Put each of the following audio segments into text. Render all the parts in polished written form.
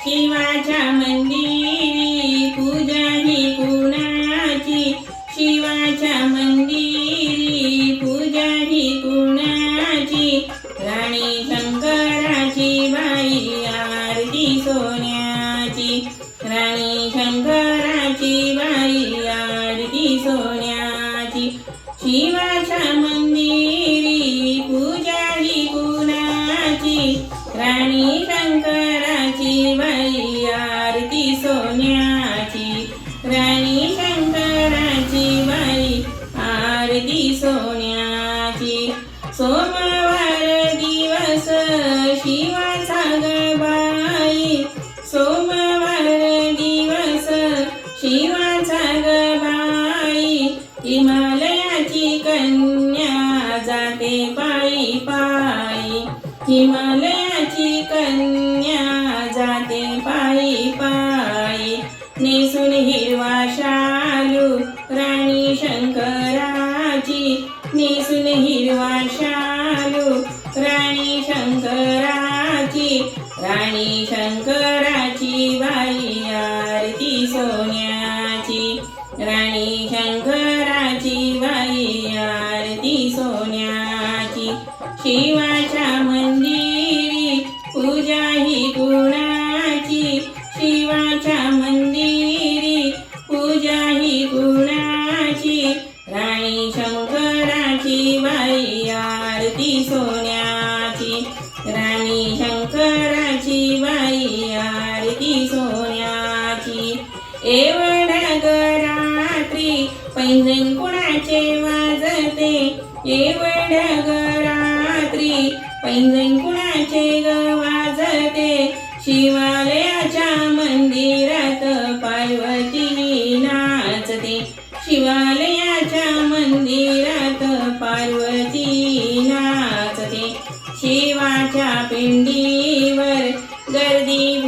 शिवाच्या मंदिरी पूजा ही कुणाची, शिवाच्या मंदिरी पूजा ही कुणाची, राणी शंकराची बाई आरती सोन्याची, राणी शंकराची बाई आरती सोन्याची, शिवाच्या मंदिरी पूजा ही कुणाची, राणी शंकराची बाई आरती सोन्याची, राणी शंकराची बाई आरती सोन्याची, सोमवार दिवस शिवाचा ग बाई, सोमवार दिवस शिवाचा ग बाई, हिमालयाची कन्या जाते पायी पायी, हिमालयाची कन्या जाते पायी पायी, नेसून हिरवा शालू राणी शंकराची, नेसून हिरवा शालू राणी शंकराची, राणी शंकराची बाई आरती सोन्याची, राणी शंकराची बाई आरती सोन्याची, शिवाच्या मंदिरी पूजा ही कुणाची, शिवाच्या मंदिरी पूजा ही कुणाची, राणी शंकराची बाई आरती सोन्याची, राणी शंकराची बाई आरती सोन्याची, एवढ्या ग रात्री पैंजण कुणाचे वाजते, एवढ्या ग रात्री पैंजण कुणाचे ग वाजते, शिवालयाच्या मंदिरात पार्वती नाचते, शिवालयाच्या मंदिरात पार्वती नाचते, शिवाच्या पिंडीवर गर्दी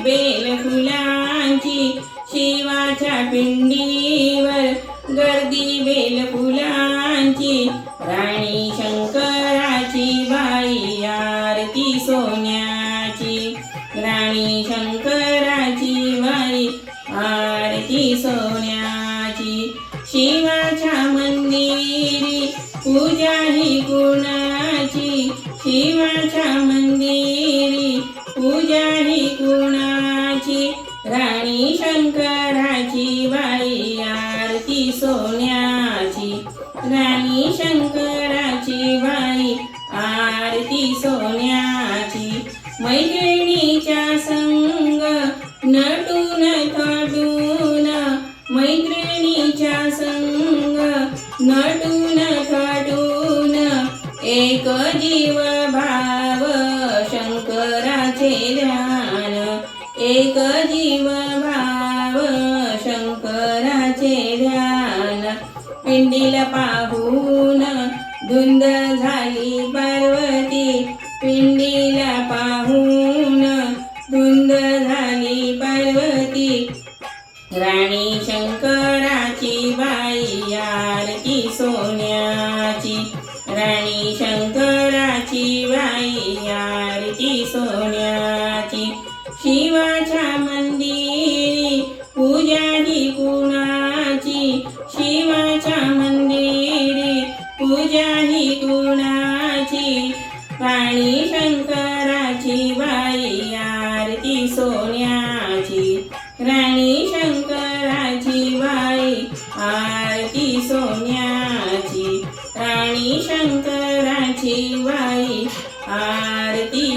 बेल फुलांची, शिवाच्या पिंडीवर गर्दी बेल फुलांची, राणी शंकराची बाई आरती सोन्याची, राणी शंकराची बाई आरती सोन्याची, शिवाच्या मंदिरी पूजा ही कुणाची, शिवाच्या मंदिरी पूजा ही कुणाची, राणी शंकराची बाई आरती सोन्याची, राणी शंकराची बाई आरती सोन्याची, मैत्रिणीच्या संग नटून थटून, मैत्रिणीच्या संग नटून थटून, एक जीव भाव शंकराचे ध्यान, एक जीव भाव शंकराचे ध्यान, पिंडीला पाहून धुंद झाली पार्वती, पिंडीला पाहून धुंद झाली पार्वती, राणी शंकराची बाई आरती सोन्याची, राणी शंकराची बाई आरती सोन्याची, शिवाच्या मंदिरी पूजा ही कुणाची, शिवाच्या मंदिरी पूजा ही कुणाची, राणी शंकराची बाई आरती सोन्याची, राणी शंकराची बाई आरती सोन्याची, राणी शंकराची बाई आरती